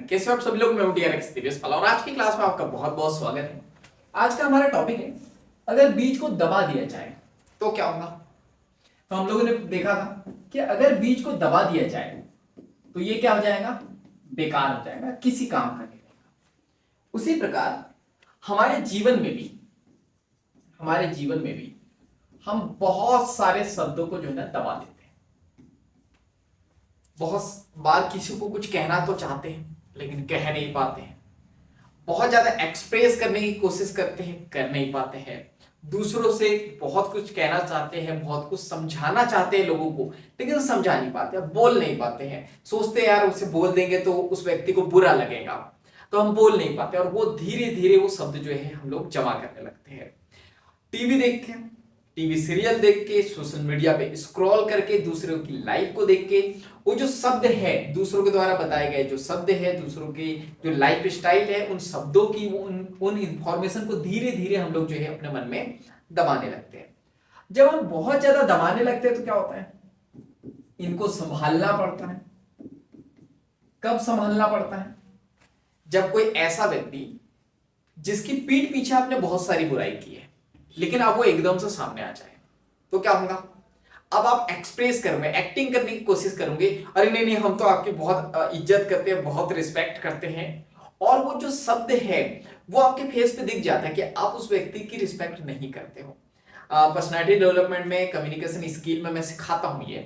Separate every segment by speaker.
Speaker 1: कैसे हो आप सभी लोग। मैं हूं DRX दिव्यस पाला और आज की क्लास में आपका बहुत बहुत स्वागत है। आज का हमारा टॉपिक है, अगर बीज को दबा दिया जाए तो क्या होगा। तो हम लोगों ने देखा था कि अगर बीज को दबा दिया जाए तो ये क्या हो जाएगा, बेकार हो जाएगा, किसी काम का नहीं रहेगा। उसी प्रकार हमारे जीवन में भी हम बहुत सारे शब्दों को जो है ना दबा देते हैं। बहुत बार किसी को कुछ कहना तो चाहते हैं लेकिन कह नहीं पाते हैं। बहुत ज्यादा एक्सप्रेस करने की कोशिश करते हैं, कर नहीं पाते हैं। दूसरों से बहुत कुछ कहना चाहते हैं, बहुत कुछ समझाना चाहते हैं लोगों को, लेकिन समझा नहीं पाते, बोल नहीं पाते हैं। सोचते हैं यार उसे बोल देंगे तो उस व्यक्ति को बुरा लगेगा, तो हम बोल नहीं पाते और वो धीरे धीरे वो शब्द जो है हम लोग जमा करने लगते हैं। टीवी देख के, टीवी सीरियल देख के, सोशल मीडिया पे स्क्रॉल करके, दूसरों की लाइफ को देख के, वो जो शब्द है दूसरों के द्वारा बताए गए जो शब्द है, दूसरों की जो लाइफ स्टाइल है, उन शब्दों की उन इंफॉर्मेशन को धीरे धीरे हम लोग जो है अपने मन में दबाने लगते हैं। जब हम बहुत ज्यादा दबाने लगते हैं तो क्या होता है, इनको संभालना पड़ता है। कब संभालना पड़ता है, जब कोई ऐसा व्यक्ति जिसकी पीठ पीछे आपने बहुत सारी बुराई की है लेकिन अब वो एकदम से सामने आ जाए तो क्या होगा। अब आप एक्सप्रेस करोगे, एक्टिंग करने की कोशिश करोगे, अरे नहीं नहीं हम तो आपकी बहुत इज्जत करते हैं, बहुत रिस्पेक्ट करते हैं, और वो जो शब्द है वो आपके फेस पे दिख जाता है कि आप उस व्यक्ति की रिस्पेक्ट नहीं करते हो। पर्सनालिटी डेवलपमेंट में, कम्युनिकेशन स्किल में मैं सिखाता हूं ये,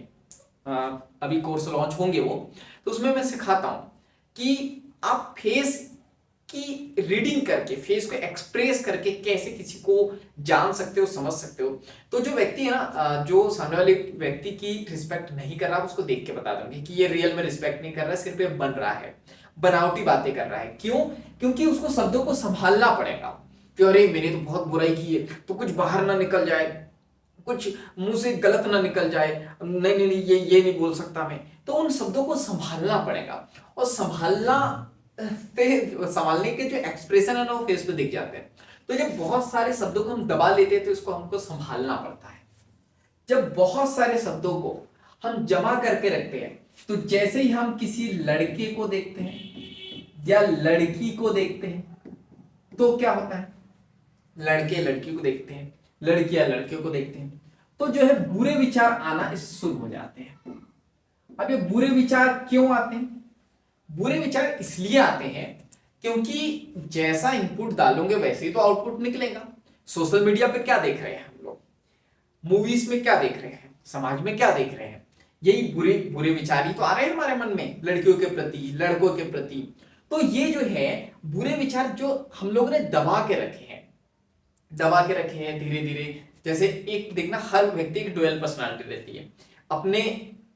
Speaker 1: अभी कोर्स लॉन्च होंगे वो, तो उसमें मैं सिखाता हूं कि आप फेस की रीडिंग करके, फेस को एक्सप्रेस करके कैसे किसी को जान सकते हो, समझ सकते हो। तो जो व्यक्ति है ना, जो सामने वाले व्यक्ति की रिस्पेक्ट नहीं कर रहा, उसको देख के बता दूंगी कि ये रियल में रिस्पेक्ट नहीं कर रहा है, सिर्फ ये बन रहा है, बनावटी बातें कर रहा है। क्यों? क्योंकि उसको शब्दों को संभालना पड़ेगा कि अरे मैंने तो बहुत बुराई की है तो कुछ बाहर ना निकल जाए, कुछ मुंह से गलत ना निकल जाए, नहीं नहीं नहीं ये नहीं बोल सकता मैं। तो उन शब्दों को संभालना पड़ेगा, और संभालने के जो एक्सप्रेशन है ना वो फेस पे दिख जाते हैं। तो जब बहुत सारे शब्दों को हम दबा लेते हैं तो इसको हमको संभालना पड़ता है। जब बहुत सारे शब्दों को हम जमा करके रखते हैं तो जैसे ही हम किसी लड़के को देखते हैं या लड़की को देखते हैं तो क्या होता है, लड़के लड़की को देखते हैं, लड़कियां लड़कियों को देखते हैं, तो जो है बुरे विचार आना शुरू हो जाते हैं। अब ये बुरे विचार क्यों आते हैं? बुरे विचार इसलिए आते हैं क्योंकि जैसा इनपुट डालोगे वैसे ही तो आउटपुट निकलेगा। सोशल मीडिया पे क्या देख रहे हैं हम लोग, मूवीज में क्या देख रहे हैं, समाज में क्या देख रहे हैं, यही बुरे बुरे विचार ही तो आ रहे हैं हमारे मन में, लड़कियों के प्रति, लड़कों के प्रति। तो ये जो है बुरे विचार जो हम लोग ने दबा के रखे हैं धीरे धीरे। जैसे एक देखना, हर व्यक्ति की डुअल पर्सनालिटी रहती है,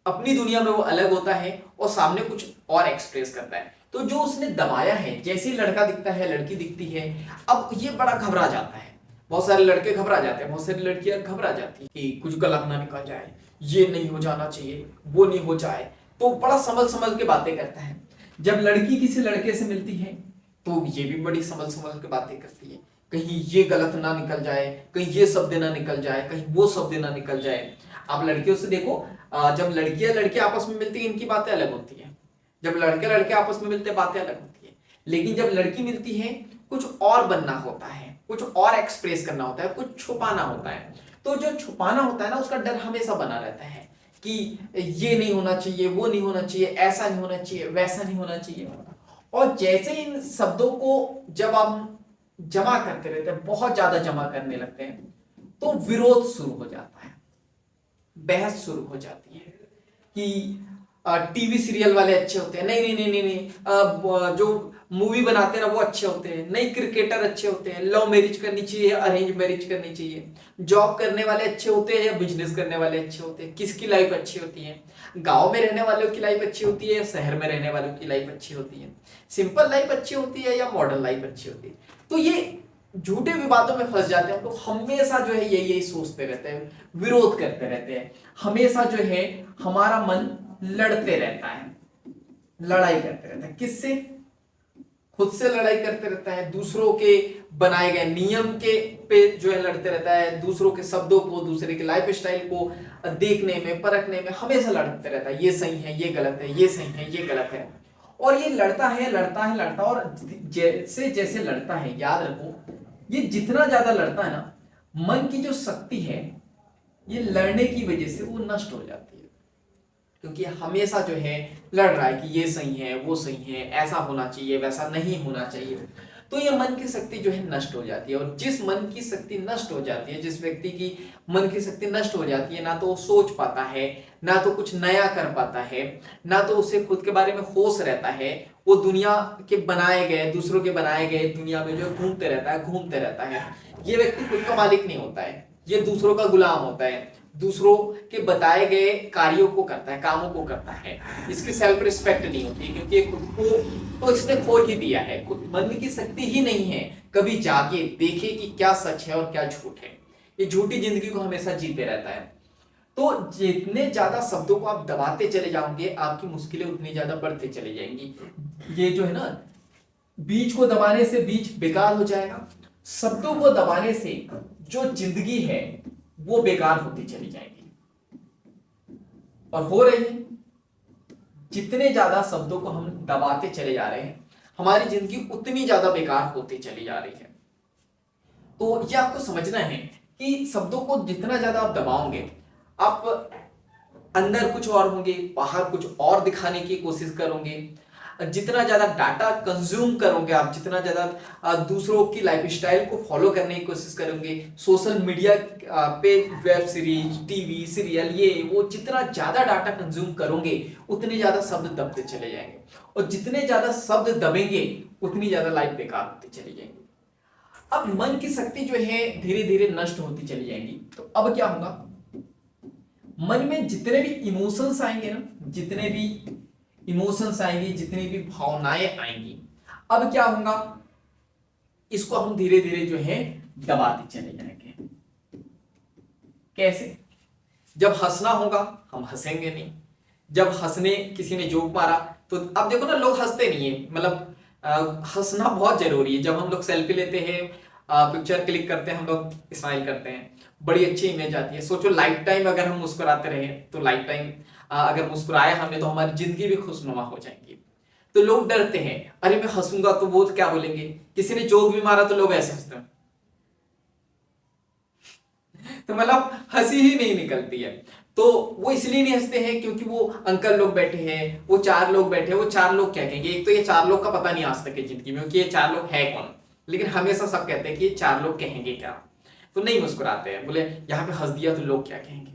Speaker 1: अपनी दुनिया में वो अलग होता है और सामने कुछ और एक्सप्रेस करता है। तो जो उसने दबाया है, जैसे ही लड़का दिखता है, लड़की दिखती है, अब ये बड़ा घबरा जाता है। बहुत सारे लड़के घबरा जाते हैं, बहुत सारी लड़कियां घबरा जाती है कि कुछ गलत ना निकल जाए, ये नहीं हो जाना चाहिए, वो नहीं हो जाए, तो बड़ा संभल संभल के बातें करता है। जब लड़की किसी लड़के से मिलती है तो ये भी बड़ी संभल संभल के बातें करती है, कहीं ये गलत ना निकल जाए, कहीं ये शब्द ना निकल जाए, कहीं वो शब्द ना निकल जाए। आप लड़कियों से देखो, जब लड़कियां लड़के आपस में मिलती है इनकी बातें अलग होती है, जब लड़के लड़के आपस में मिलते हैं बातें अलग होती है, लेकिन जब लड़की मिलती है कुछ और बनना होता है, कुछ और एक्सप्रेस करना होता है, कुछ छुपाना होता है। तो जो छुपाना होता है ना उसका डर हमेशा बना रहता है कि ये नहीं होना चाहिए, वो नहीं होना चाहिए, ऐसा नहीं होना चाहिए, वैसा नहीं होना चाहिए। और जैसे इन शब्दों को जब हम जमा करते रहते हैं, बहुत ज्यादा जमा करने लगते हैं, तो विरोध शुरू हो जाता है, बहस शुरू हो जाती है कि टीवी सीरियल वाले अच्छे होते हैं, नहीं नहीं नहीं नहीं नहीं, जो मूवी बनाते हैं ना वो अच्छे होते हैं, नहीं क्रिकेटर अच्छे होते हैं, लव मैरिज करनी चाहिए, अरेंज मैरिज करनी चाहिए, जॉब करने वाले अच्छे होते हैं या बिजनेस करने वाले अच्छे होते हैं, किसकी लाइफ अच्छी होती है, गांव में रहने वालों की लाइफ अच्छी होती है या शहर में रहने वालों की लाइफ अच्छी होती है, सिंपल लाइफ अच्छी होती है या मॉडर्न लाइफ अच्छी होती है। तो ये झूठे विवादों में फंस जाते हैं, तो हमेशा जो है यही सोचते रहते हैं, विरोध करते रहते हैं, हमेशा जो है हमारा मन लड़ते रहता है, लड़ाई करते रहता है। किससे? खुद से लड़ाई करते रहता है, दूसरों के बनाए गए नियम के पे जो है लड़ते रहता है, दूसरों के शब्दों को, दूसरे के लाइफ स्टाइल को देखने में, परखने में हमेशा लड़ते रहता है, ये सही है, ये गलत है, ये सही है, ये गलत है। और ये लड़ता है लड़ता है लड़ता, और जैसे जैसे लड़ता है, याद रखो ये जितना ज्यादा लड़ता है ना, मन की जो शक्ति है ये लड़ने की वजह से वो नष्ट हो जाती है, क्योंकि हमेशा जो है लड़ रहा है कि ये सही है वो सही है, ऐसा होना चाहिए वैसा नहीं होना चाहिए, तो ये मन की शक्ति जो है नष्ट हो जाती है। और जिस मन की शक्ति नष्ट हो जाती है, जिस व्यक्ति की मन की शक्ति नष्ट हो जाती है, ना तो वो सोच पाता है, ना तो कुछ नया कर पाता है, ना तो उसे खुद के बारे में होश रहता है, वो दुनिया के बनाए गए, दूसरों के बनाए गए दुनिया में जो घूमते रहता है। ये व्यक्ति खुद का मालिक नहीं होता है, ये दूसरों का गुलाम होता है, दूसरों के बताए गए कार्यों को करता है, कामों को करता है। इसकी सेल्फ रिस्पेक्ट नहीं होती, क्योंकि खुद को तो इसने खो ही दिया है, खुद मन की शक्ति ही नहीं है कभी जाके देखे कि क्या सच है और क्या झूठ है। ये झूठी जिंदगी को हमेशा जीते रहता है। तो जितने ज्यादा शब्दों को आप दबाते चले जाओगे, आपकी मुश्किलें उतनी ज्यादा बढ़ते चली जाएंगी। ये जो है ना, बीज को दबाने से बीज बेकार हो जाएगा, शब्दों को दबाने से जो जिंदगी है वो बेकार होती चली जाएगी, और हो रही है। जितने ज्यादा शब्दों को हम दबाते चले जा रहे हैं, हमारी जिंदगी उतनी ज्यादा बेकार होती चली जा रही है। तो ये आपको समझना है कि शब्दों को जितना ज्यादा आप दबाओगे, आप अंदर कुछ और होंगे, बाहर कुछ और दिखाने की कोशिश करोगे। जितना ज्यादा डाटा कंज्यूम करोगे आप, जितना ज्यादा दूसरों की लाइफस्टाइल को फॉलो करने की कोशिश करोगे, सोशल मीडिया पे वेब सीरीज, टीवी सीरियल, ये वो जितना ज्यादा डाटा कंज्यूम करोगे, उतने ज्यादा शब्द दबते चले जाएंगे, और जितने ज्यादा शब्द दबेंगे उतनी ज्यादा लाइफ बेकार होती चली जाएंगी। अब मन की शक्ति जो है धीरे धीरे नष्ट होती चली जाएंगी। तो अब क्या होगा, मन में जितने भी इमोशंस आएंगे ना, जितने भी इमोशंस आएंगी, जितनी भी भावनाएं आएंगी, अब क्या होगा, इसको हम धीरे धीरे जो है दबाते चले जाएंगे। कैसे? जब हंसना होगा हम हंसेंगे नहीं, जब हंसने किसी ने जोक मारा तो अब देखो ना, लोग हंसते नहीं है, मतलब हंसना बहुत जरूरी है। जब हम लोग सेल्फी लेते हैं, पिक्चर क्लिक करते हैं, हम लोग स्माइल करते हैं, बड़ी अच्छी इमेज आती है। सोचो लाइफ टाइम अगर हम मुस्कुराते रहे, तो लाइफ टाइम अगर मुस्कुराया हमने तो हमारी जिंदगी भी खुशनुमा हो जाएगी। तो लोग डरते हैं, अरे मैं हंसूंगा तो वो क्या बोलेंगे, किसी ने जोक भी मारा तो लोग ऐसे हंसते हैं, तो मतलब हंसी ही नहीं निकलती है। तो वो इसलिए नहीं हंसते हैं क्योंकि वो अंकल लोग बैठे हैं, वो चार लोग बैठे हैं, वो चार लोग क्या कहेंगे। एक तो ये चार लोग का पता नहीं आज तक की जिंदगी में कि ये चार लोग है कौन, लेकिन हमेशा सब कहते हैं कि ये चार लोग कहेंगे क्या, तो नहीं मुस्कुराते हैं, बोले यहाँ पे हंस दिया तो लोग क्या कहेंगे।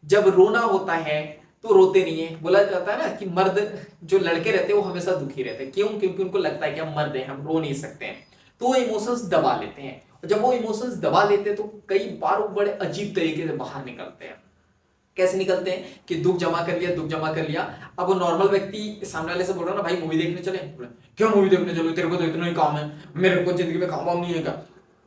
Speaker 1: जब रोना होता है तो रोते नहीं है। बोला जाता है ना कि मर्द जो लड़के रहते हैं वो हमेशा दुखी रहते हैं, क्यों? क्योंकि उनको लगता है कि हम मर्द हैं, हम रो नहीं सकते हैं, तो वो इमोशंस दबा लेते हैं। जब वो इमोशंस दबा लेते हैं तो कई बार वो बड़े अजीब तरीके से बाहर निकलते हैं। कैसे निकलते हैं कि दुख जमा कर लिया, दुख जमा कर लिया। अब वो नॉर्मल व्यक्ति सामने वाले से बोल रहा ना, भाई मूवी देखने चले, क्यों मूवी देखने चलो, तेरे को तो इतना ही काम है, मेरे को जिंदगी में काम वाम नहीं है क्या?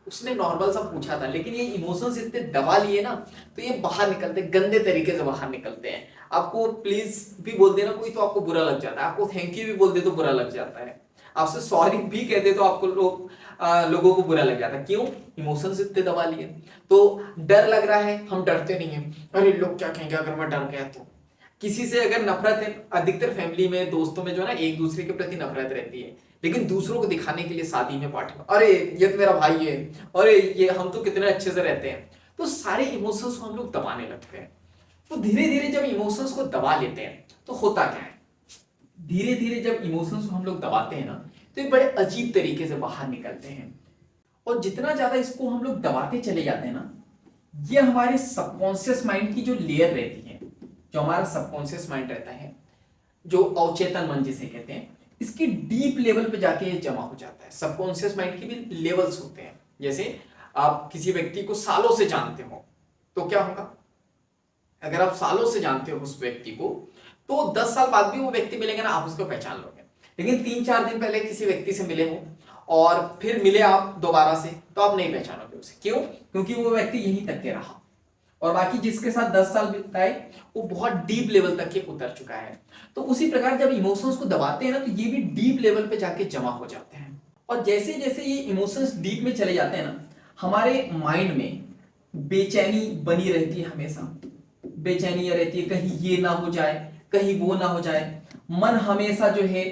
Speaker 1: उसने नॉर्मल सा पूछा था, लेकिन ये इमोशंस इतने दबा लिए ना, तो ये बाहर निकलते, गंदे तरीके से बाहर निकलते हैं। आपको प्लीज भी बोल देना कोई तो आपको बुरा लग जाता है, आपको थैंक यू भी बोल दे तो बुरा लग जाता है, आपसे सॉरी भी कह दे तो आपको लोगों को बुरा लग जाता है। क्यों? इमोशंस इतने दबा लिए। तो डर लग रहा है, हम डरते नहीं है, अरे लोग क्या कहेंगे अगर मैं डर गया तो। किसी से अगर नफरत है, अधिकतर फैमिली में, दोस्तों में जो है ना, एक दूसरे के प्रति नफरत रहती है, लेकिन दूसरों को दिखाने के लिए शादी में, पार्टी में, अरे ये तो मेरा भाई है, अरे ये हम तो कितने अच्छे से रहते हैं, तो सारे इमोशंस को हम लोग दबाने लगते हैं। तो धीरे धीरे जब इमोशंस को दबा लेते हैं तो होता क्या है, धीरे धीरे जब इमोशंस को हम लोग दबाते हैं ना, तो ये बड़े अजीब तरीके से बाहर निकलते हैं। और जितना ज्यादा इसको हम लोग दबाते चले जाते हैं ना, ये हमारे सबकॉन्शियस माइंड की जो लेयर रहती है, जो हमारा सबकॉन्शियस माइंड रहता है, जो अवचेतन मन जिसे कहते हैं, इसकी डीप लेवल पे जाके ये जमा हो जाता है। सबकॉन्शियस माइंड की भी लेवल्स होते हैं। जैसे आप किसी व्यक्ति को सालों से जानते हो तो क्या होगा, अगर आप सालों से जानते हो उस व्यक्ति को, तो 10 साल बाद भी वो व्यक्ति मिलेगा ना, आप उसको पहचान लोगे। लेकिन 3-4 दिन पहले किसी व्यक्ति से मिले हो और फिर मिले आप दोबारा से, तो आप नहीं पहचानोगे उसे। क्यों? क्योंकि वो व्यक्ति यहीं तक के रहा, और बाकी जिसके साथ 10 साल बिताए वो बहुत डीप लेवल तक के उतर चुका है। तो उसी प्रकार जब इमोशंस को दबाते हैं ना, तो ये भी डीप लेवल पे जाके जमा हो जाते हैं। और जैसे जैसे ये इमोशंस डीप में चले जाते हैं ना, हमारे माइंड में बेचैनी बनी रहती है, हमेशा बेचैनी रहती है, कहीं ये ना हो जाए, कहीं वो ना हो जाए। मन हमेशा जो है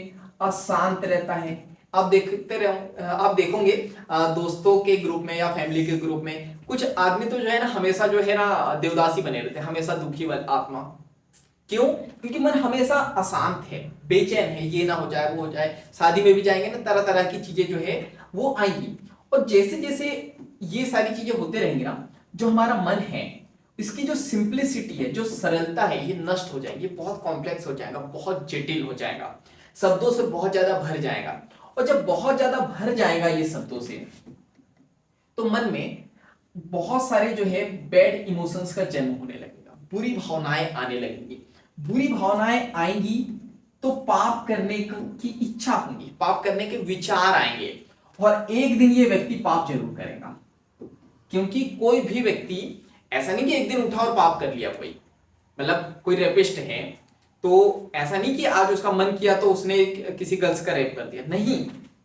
Speaker 1: अशांत रहता है। आप देखोगे दोस्तों के ग्रुप में या फैमिली के ग्रुप में कुछ आदमी तो जो है ना हमेशा जो है ना देवदासी बने रहते हैं, हमेशा दुखी वाली आत्मा। क्यों? क्योंकि मन हमेशा अशांत है, बेचैन है, ये ना हो जाए वो हो जाए। शादी में भी जाएंगे ना, तरह तरह की चीजें जो है वो आएंगी। और जैसे जैसे ये सारी चीजें होते रहेंगी ना, जो हमारा मन है इसकी जो सिंप्लिसिटी है, जो सरलता है, ये नष्ट हो जाएगी, बहुत कॉम्प्लेक्स हो जाएगा, बहुत जटिल हो जाएगा, शब्दों से बहुत ज्यादा भर जाएगा। और जब बहुत ज्यादा भर जाएगा ये शब्दों से, तो मन में बहुत सारे जो है बैड इमोशंस का जन्म होने लगेगा, बुरी भावनाएं आने लगेंगी। बुरी भावनाएं आएंगी तो पाप करने की इच्छा होगी, पाप करने के विचार आएंगे, और एक दिन ये व्यक्ति पाप जरूर करेगा। क्योंकि कोई भी व्यक्ति ऐसा नहीं कि एक दिन उठा और पाप कर लिया। कोई मतलब कोई रेपिस्ट है तो ऐसा नहीं कि आज उसका मन किया तो उसने किसी गर्ल्स का रेप कर दिया, नहीं।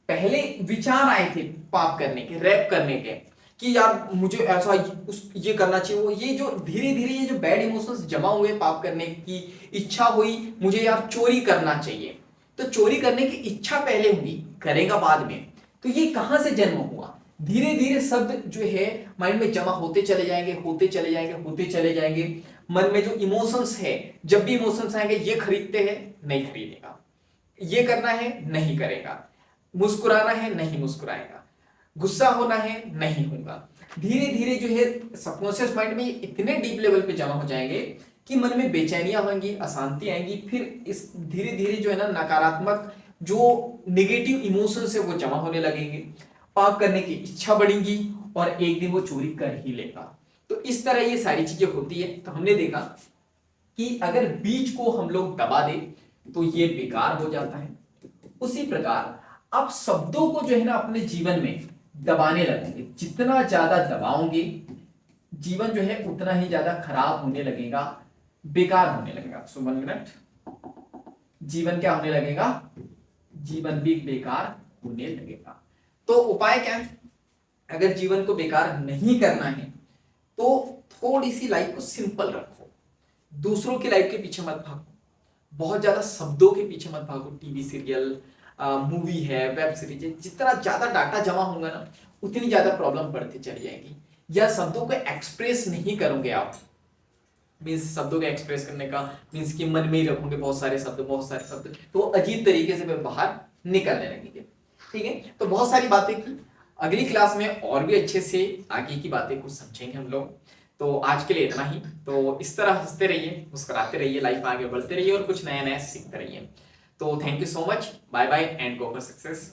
Speaker 1: पहले विचार आए थे पाप करने के, रेप करने के, कि यार मुझे ऐसा ये करना चाहिए, वो ये जो धीरे धीरे ये जो बैड इमोशंस जमा हुए, पाप करने की इच्छा हुई, मुझे यार चोरी करना चाहिए, तो चोरी करने की इच्छा पहले हुई, करेगा बाद में। तो ये कहां से जन्म हुआ? धीरे धीरे शब्द जो है माइंड में जमा होते चले जाएंगे, होते चले जाएंगे, होते चले जाएंगे। मन में जो इमोशंस है, जब भी इमोशंस आएंगे, ये खरीदते हैं, नहीं खरीदेगा, ये करना है, नहीं करेगा, मुस्कुराना है, नहीं मुस्कुराएगा, गुस्सा होना है, नहीं होगा। धीरे धीरे जो है सबकॉन्शियस माइंड में ये इतने डीप लेवल पे जमा हो जाएंगे कि मन में बेचैनियां होंगी, अशांति आएंगी। फिर इस धीरे धीरे जो है ना नकारात्मक जो नेगेटिव इमोशंस है वो जमा होने लगेंगे, पाप करने की इच्छा बढ़ेगी, और एक दिन वो चोरी कर ही लेगा। तो इस तरह ये सारी चीजें होती है। तो हमने देखा कि अगर बीज को हम लोग दबा दें तो ये बेकार हो जाता है। उसी प्रकार आप शब्दों को जो है ना अपने जीवन में दबाने लगेंगे, जितना ज्यादा दबाओगे जीवन जो है उतना ही ज्यादा खराब होने लगेगा, बेकार होने लगेगा। सो 1 मिनट, जीवन क्या होने लगेगा? जीवन भी बेकार होने लगेगा। तो उपाय क्या है? अगर जीवन को बेकार नहीं करना है तो थोड़ी सी लाइफ को सिंपल रखो, दूसरों की लाइफ के पीछे मत भागो, बहुत ज्यादा शब्दों के पीछे मत भागो। टीवी सीरियल, मूवी है, वेब सीरीज है, जितना ज्यादा डाटा जमा होगा ना उतनी ज्यादा प्रॉब्लम बढ़ती चली जाएगी। या शब्दों को एक्सप्रेस नहीं करोगे आप, मीन्स शब्दों को एक्सप्रेस करने का मीन्स कि मन में ही रखोगे बहुत सारे शब्द, तो अजीब तरीके से वे बाहर निकलने लगेंगे। ठीक है, तो बहुत सारी बातें की। अगली क्लास में और भी अच्छे से आगे की बातें कुछ समझेंगे हम लोग। तो आज के लिए इतना ही। तो इस तरह हंसते रहिए, मुस्कुराते रहिए, लाइफ में आगे बढ़ते रहिए और कुछ नया नया सीखते रहिए। तो thank you so much, bye bye and go for success.